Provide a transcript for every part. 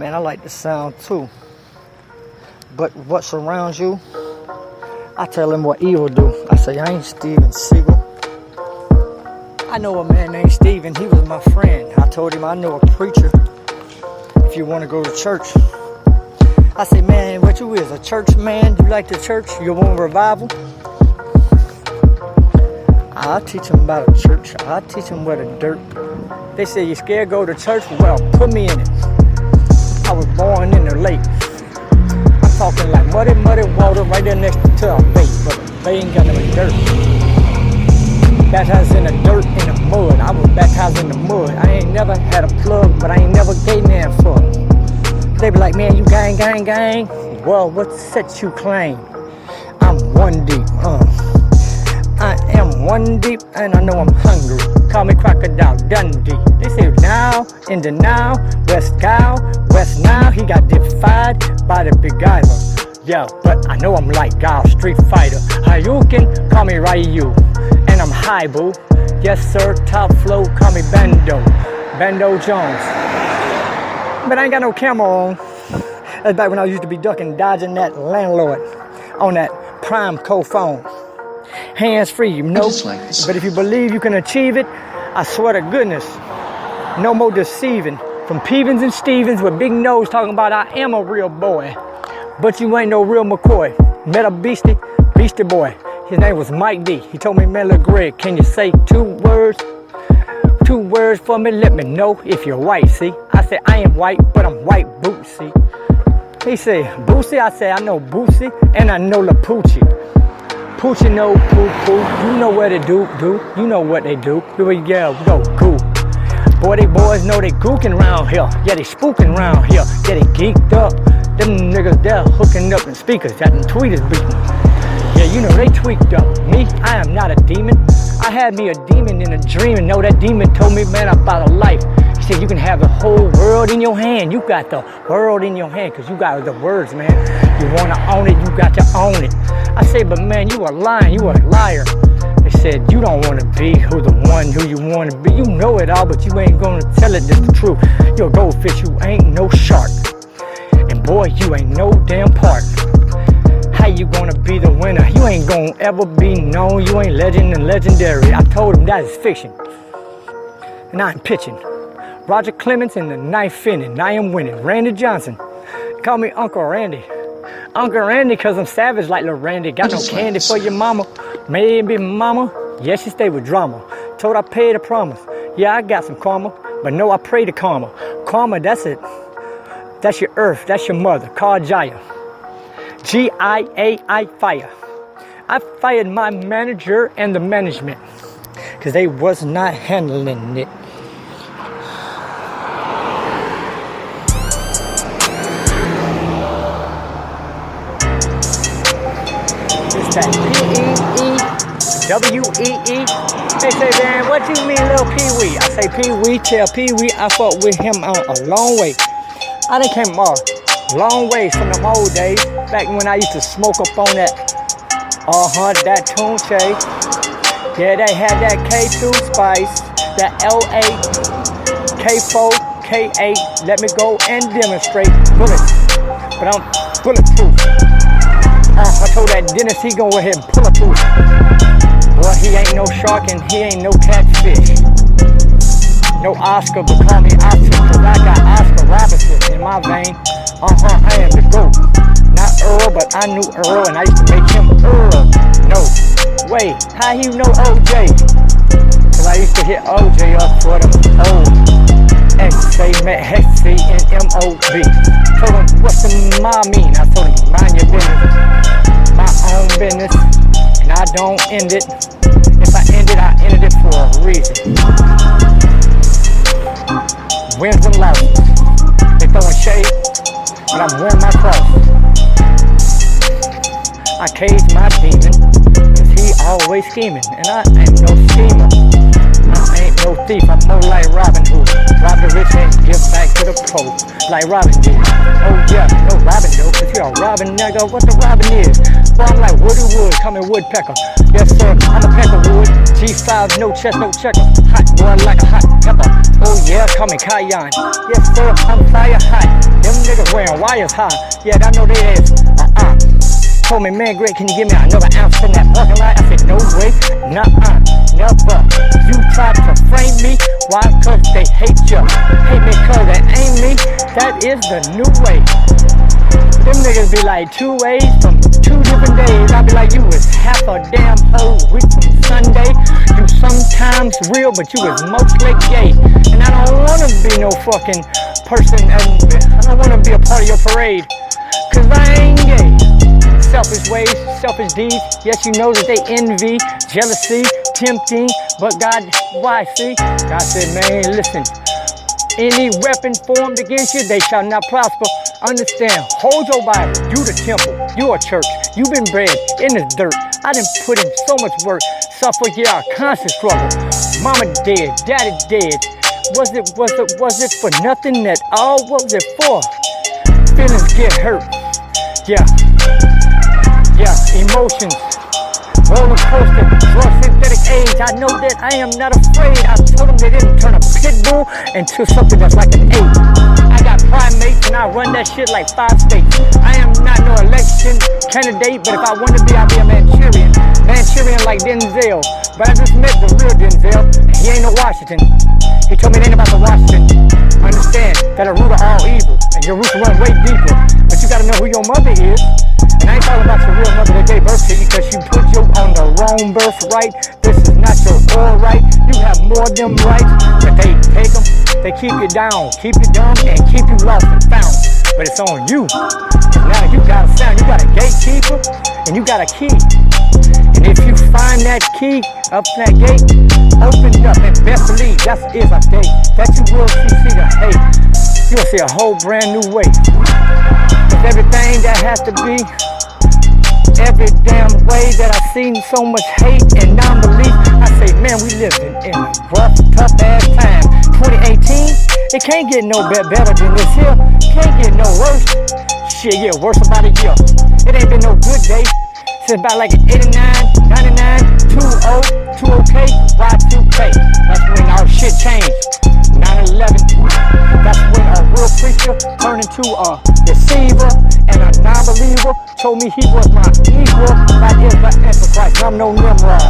Man, I like the sound too. But what surrounds you, I tell him what evil do. I say, I ain't Steven Seagal. I know a man named Steven, he was my friend. I told him I know a preacher, if you want to go to church. I say, man, what you is, a church man? You like the church? You want revival? I'll teach them about a church. I'll teach them where the dirt. They say, you scared to go to church? Well, put me in it. I was born in the lake. I'm talking like muddy water right there next to a bay, but the bay ain't got no dirt. Baptized in the dirt, in the mud. I was baptized in the mud. I ain't never had a plug, but I ain't never gave man for it. They be like, man, you gang. Well, what set you claim? I'm one deep, I am one deep, and I know I'm hungry. Call me Crocodile Dundee. They say now, in the now, West now, he got defied by the big guy. Yeah, but I know I'm like Guile, Street Fighter. Hayukin, call me Ryu. And I'm high, boo. Yes, sir, top flow, call me Bando Jones. But I ain't got no camera on. That's back when I used to be ducking, dodging that landlord on that prime phone. Hands free, you know. But if you believe you can achieve it, I swear to goodness, no more deceiving. From Peavens and Stevens with big nose talking about I am a real boy. But you ain't no real McCoy. Met a beastie boy. His name was Mike D. He told me, man, look, Greg, can you say two words? 2 words for me, let me know if you're white, see? I said, I ain't white, but I'm white bootsy. He said, Bootsy? I said, I know Bootsy, and I know La Poochie. Poochie know poo-poo, you know what they do, you know what they do. Here we go, goo. Boy, they boys know they gooking around here. Yeah, they spooking around here. Yeah, they geeked up. Them niggas there hooking up in speakers, got them tweeters beating. Yeah, you know they tweaked up. Me, I am not a demon. I had me a demon in a dream, and know that demon told me, man, about a life. He said, you can have the whole world in your hand. You got the world in your hand, because you got the words, man. You want to own it, you got to own it. I say, but man, you are lying, you are a liar. They said, you don't want to be who you want to be. You know it all, but you ain't going to tell it just the truth. You're a goldfish, you ain't no shark. And boy, you ain't no damn part. How you gonna be the winner? You ain't gonna ever be known. You ain't legend and legendary. I told him that is fiction. And I'm pitching. Roger Clemens in the 9th inning. I am winning. Randy Johnson. Call me Uncle Randy. Uncle Randy, cause I'm savage like Lil Randy. Got no candy for your mama. Maybe mama. Yeah, she stay with drama. Told I paid a promise. Yeah, I got some karma. But no, I pray to karma. Karma, that's it. That's your earth. That's your mother. Call Jaya. G-I-A-I fire. I fired my manager and the management because they was not handling it. It's that P-E-E-W-E-E. They say, man, what you mean, little Pee-wee? I say, Pee-wee, tell Pee-wee I fought with him a long way. I done came long ways from them old days, back when I used to smoke up on that, that Tunche. Yeah, they had that K2 spice, that L8, K4, K8. Let me go and demonstrate bullets, but I'm bulletproof. I told that Dennis he go ahead and pull a proof. Boy, he ain't no shark and he ain't no catfish. No Oscar, but call me Oscar, cause I got Oscar Robertson in my vein. I am the GOAT. Not Earl, but I knew Earl, and I used to make him Earl. No way. How he know OJ? Cause I used to hit OJ up for them old X-A-M-O-B. Told him, what's the ma mean? I told him, mind your business. My own business, and I don't end it. If I end it, I ended it for a reason. Wins and losses. They throwing shade, but I'm wearing my cross. I cage my demon, cause he always scheming, and I ain't no schemer. I ain't no thief, I'm more like Robin Hood. Rob the rich and give back to the poor, like Robin did. Oh yeah, no Robin though, cause you're a Robin nigga, what the Robin is? Well, I'm like Woody Wood, coming woodpecker. Yes sir, I'm a pecker wood. G5, no chest, no checker. Hot boy like a hot pepper. Oh yeah, call me Cayenne. Yes sir, I'm fire hot. Them niggas wearing wires high. Yeah, I know they is. Told me, man, Greg, can you give me another ounce in that parking lot? I said, no way, nuh-uh, never. You tried to frame me, why? Cause they hate you. Hate me cause they ain't me, that is the new way. Them niggas be like 2 ways from 2 different days. I be like, you was half a damn whole week from Sunday. You sometimes real, but you was mostly gay. And I don't wanna be no fucking person, and I don't wanna be a part of your parade, cause I ain't gay. Selfish ways, selfish deeds, yes you know that they envy, jealousy, tempting, but God, why? See, God said, man, listen, any weapon formed against you, they shall not prosper. Understand, hold your Bible, you the temple, you a church, you been bred in the dirt. I done put in so much work, suffer, yeah, constant struggle. Mama dead, daddy dead. Was it for nothing at all? What was it for? Feelings get hurt, yeah. Yeah, emotions, roller coaster, drug synthetic age. I know that I am not afraid. I told them they didn't turn a pit bull into something that's like an 8. I got primates and I run that shit like 5 states. I am not no election candidate, but if I want to be, I'll be a Manchurian. Manchurian like Denzel. But I just met the real Denzel, and he ain't no Washington. He told me it ain't about the Washington. Understand that a root of all evil, and your roots run way deeper. But you gotta know who your mother is. And I ain't talking about your real mother that gave birth to you, because you put you on the wrong birthright. This is not your all right. You have more of them rights, but they take them, they keep you down, keep you dumb, and keep you lost and found. But it's on you. Now you got a sound, you got a gatekeeper, and you got a key. And if you find that key up that gate, open it up and best believe that is a day that you will see the hate. You'll see a whole brand new way. With everything that has to be, every damn way that I've seen so much hate and non-belief, I say, man, we living in a rough, tough ass time. 2018, it can't get no better than this here. Can't get no worse. Shit, yeah, worse about a year. It ain't been no good day since about like 89, 99, 20, 2OK, Y2K. That's when our shit changed. 9/11. That's when a real preacher turned into a deceiver and a non-believer. Told me he was my equal. That is the Antichrist. I'm no Nimrod.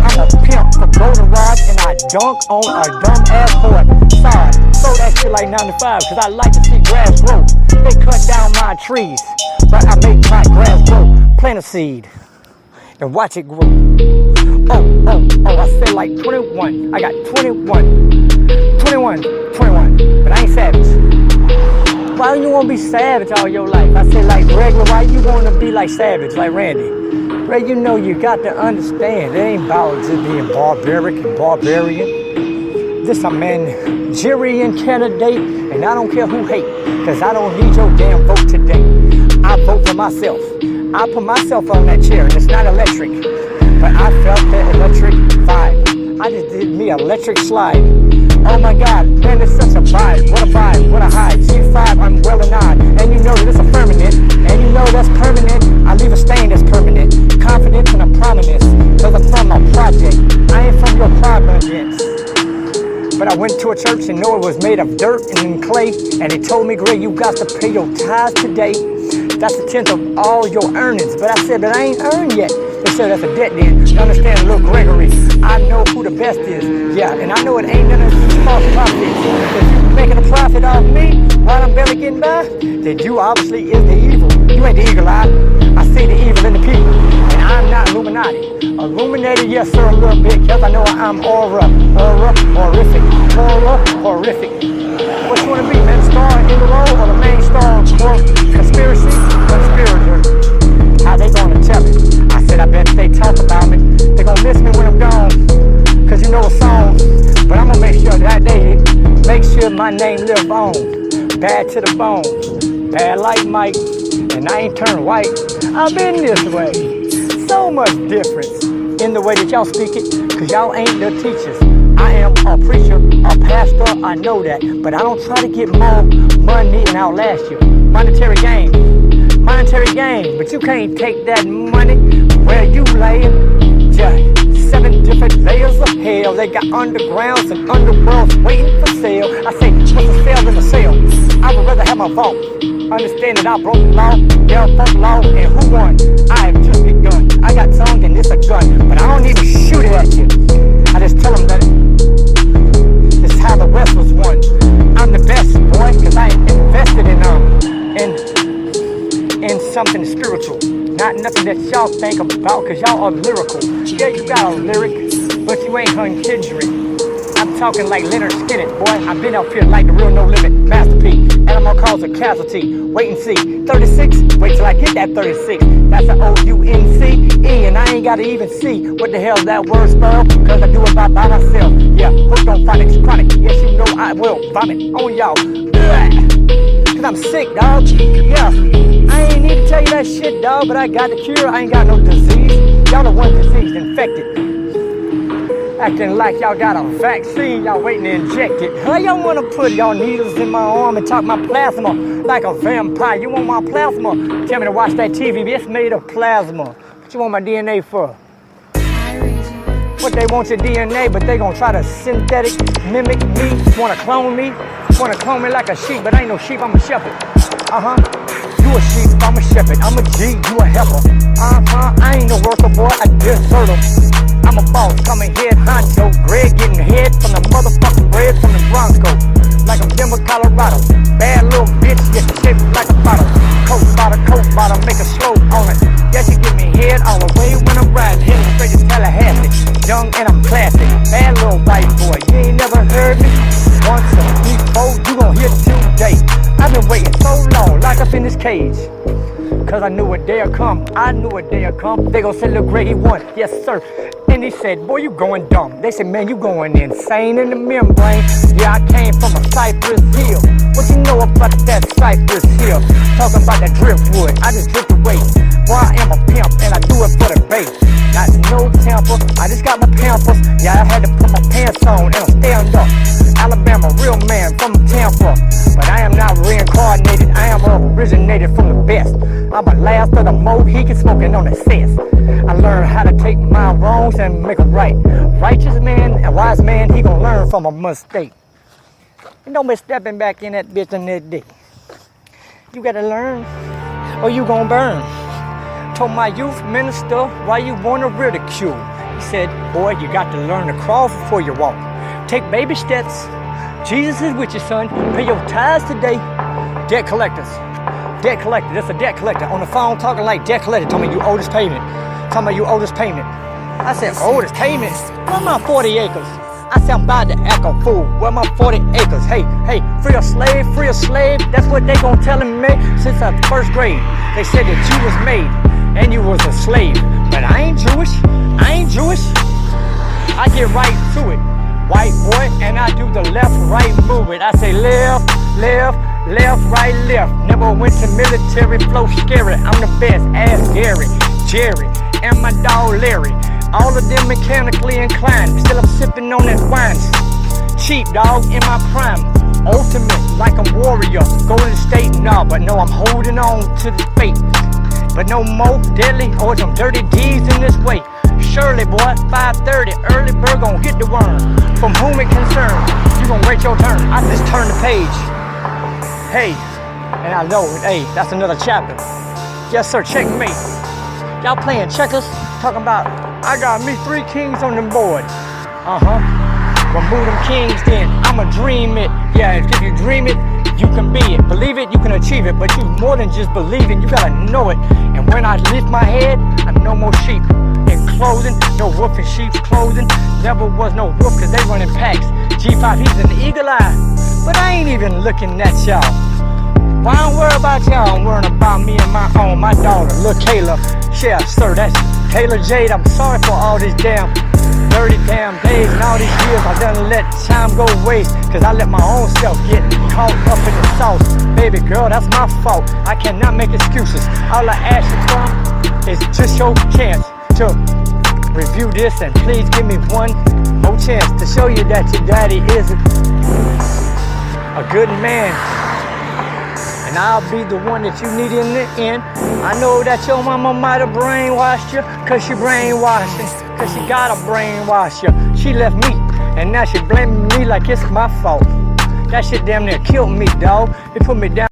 I'm a pimp from goldenrod, and I dunk on a dumb ass boy. Sorry, throw that shit like 9 to 5, cause I like to see grass grow. They cut down my trees, but I make my grass grow. Plant a seed and watch it grow. Oh, I said like 21. I got 21, but I ain't savage. Why you wanna be savage all your life? I said like regular, why you wanna be like savage, like Randy? Ray, you know you got to understand, it ain't about just being barbaric and barbarian. This a Manchurian candidate, and I don't care who hate, cause I don't need your damn vote today. I vote for myself. I put myself on that chair, and it's not electric, but I felt that electric vibe. I just did me electric slide. Oh my God, man, it's such a vibe. What a vibe, what a high. G5, I'm well and odd. And you know that it's a permanent. And you know that's permanent. I leave a stain that's permanent. Confidence and a prominence. Cause I'm from a project. I ain't from your prominence. But I went to a church and know it was made of dirt and clay. And they told me, Greg, you got to pay your tithes today. That's a 10th of all your earnings. But I said, but I ain't earned yet. They said that's a debt then. You understand, little Gregory? I know who the best is. Yeah, and I know it ain't none of these false prophets. If you making a profit off me while I'm barely getting by, then you obviously is the evil. You ain't the eagle eye. I see the evil in the people. And I'm not Illuminati. Illuminated, yes sir, a little bit, because I know I'm horrific. What you want to be, man? Star in the role or the main star? More conspiracy, conspirator? How they gonna tell it? I said I bet if they talk about me, they gonna miss me when I'm gone. Cause you know a song, but I'm gonna make sure that they make sure my name live on. Bad to the bone, bad like Mike, and I ain't turned white. I've been this way. So much difference in the way that y'all speak it, cause y'all ain't the teachers. I am a preacher, a pastor, I know that, but I don't try to get more money and outlast you. Monetary gain, but you can't take that money where you laying. Just 7 different layers of hell. They got undergrounds and underworlds waiting for sale. I say, what's a sale than a sale? I would rather have my my fault. Understand that I broke the law, they'll fuck law, and who won? I have just begun. I got tongue and it's a gun, but I don't even shoot it at you. I just tell them that this is how the West was won. I'm the best, boy, cause I invested in something spiritual. Not nothing that y'all think about, cause y'all are lyrical. Yeah, you got a lyric, but you ain't Kendrick. I'm talking like Leonard Skinner, boy. I've been up here like the real No Limit, Master P. And I'm gonna cause a casualty. Wait and see. 36, wait till I get that 36. That's an O-U-N-C-E, and I ain't gotta even see what the hell's that word spell, cause I do it by myself. Yeah, hooked on phonics, chronic. Yes, you know I will vomit on y'all. Cause I'm sick, dog. Yeah, I ain't need to tell you that shit, dog, but I got the cure. I ain't got no disease. Y'all the one diseased, infected. Acting like y'all got a vaccine, y'all waiting to inject it. How y'all wanna put y'all needles in my arm and talk my plasma like a vampire? You want my plasma? Tell me to watch that TV, it's made of plasma. What you want my DNA for? What they want your DNA, but they gonna try to synthetic mimic me, wanna clone me like a sheep, but I ain't no sheep, I'm a shepherd. You a sheep, I'm a shepherd. I'm a G, you a heifer. I ain't no worker, boy, I desert 'em. I'm a boss, coming head honcho. Greg getting head from the motherfucking bread from the Bronco. Like I'm Denver, Colorado. Bad little bitch, get shaped like a bottle. Coke bottle, make a slow on it. Yeah, she give me head all the way when I'm riding. Heading straight to Tallahassee. Young and I'm classy. Bad little white boy, you ain't never heard me. Once a before, you gon' hear today. I've been waiting so long, locked up in this cage. Cause I knew a day'll come, They gon' say, look, Greg, he won, yes sir. And he said, boy, you going dumb. They said, man, you going insane in the membrane. Yeah, I came from a Cypress Hill. What you know about that Cypress Hill? Talking about that driftwood, I just drift away. Boy, I am a pimp, and I do it for the bait. Got no temper, I just got my pampers. Yeah, I had to put my pants on, and I'm stand up. Alabama, real man from Tampa. But I am not reincarnated, I am originated from the best. I'm a last of the Mohicans smoking on the sense. I learned how to take my wrongs and make them right. Righteous man and wise man, he gon' learn from a mistake. And don't be stepping back in that bitch in that day. You gotta learn, or you gon' burn. Told my youth minister, why you wanna ridicule? He said, boy, you got to learn to crawl before you walk. Take baby steps. Jesus is with you, son. Pay your tithes today. Debt collectors. Debt collector. That's a debt collector. On the phone talking like debt collector. Told me you owe this payment. Talking about you owe this payment. I said, owe this payment? Where my 40 acres? I said, I'm about to act a fool. Where my 40 acres? Hey, free a slave, free a slave. That's what they gon' tell me since first grade. They said that you was made and you was a slave. But I ain't Jewish. I get right to it. White boy, and I do the left-right movement. I say left, right, left. Never went to military, flow scary. I'm the best, ask Gary, Jerry, and my dog Larry. All of them mechanically inclined. Still I'm sipping on that wine. Cheap dog in my prime. Ultimate, like I'm warrior. Golden State, nah, but no, I'm holding on to the fate. But no more deadly or some dirty deeds in this way. Surely, boy, 5:30, early bird gon' get the worm. From whom it concerns, you gon' wait your turn. I just turn the page. Hey, and I know, hey, that's another chapter. Yes, sir, checkmate. Y'all playing checkers? Talking about, I got me 3 kings on the board. Remove them kings then, I'ma dream it. Yeah, if you dream it, you can be it. Believe it, you can achieve it. But you more than just believe it, you gotta know it. And when I lift my head, I'm no more sheep in clothing, no wolf in sheep's clothing. Never was no wolf cause they run in packs. G5, he's an eagle eye. But I ain't even looking at y'all. Why I don't worry about y'all, I'm worrying about me and my own, my daughter, little Kayla. Yeah, sir, that's Taylor Jade. I'm sorry for all these damn 30 damn days and all these years I done let time go waste. Cause I let my own self get caught up in the sauce. Baby girl, that's my fault. I cannot make excuses. All I ask you for is just your chance to review this and please give me one more chance to show you that your daddy is a good man. And I'll be the one that you need in the end. I know that your mama might have brainwashed you, cause she brainwashed you, cause she gotta brainwash you. She left me, and now she blaming me like it's my fault. That shit damn near killed me, dawg. It put me down.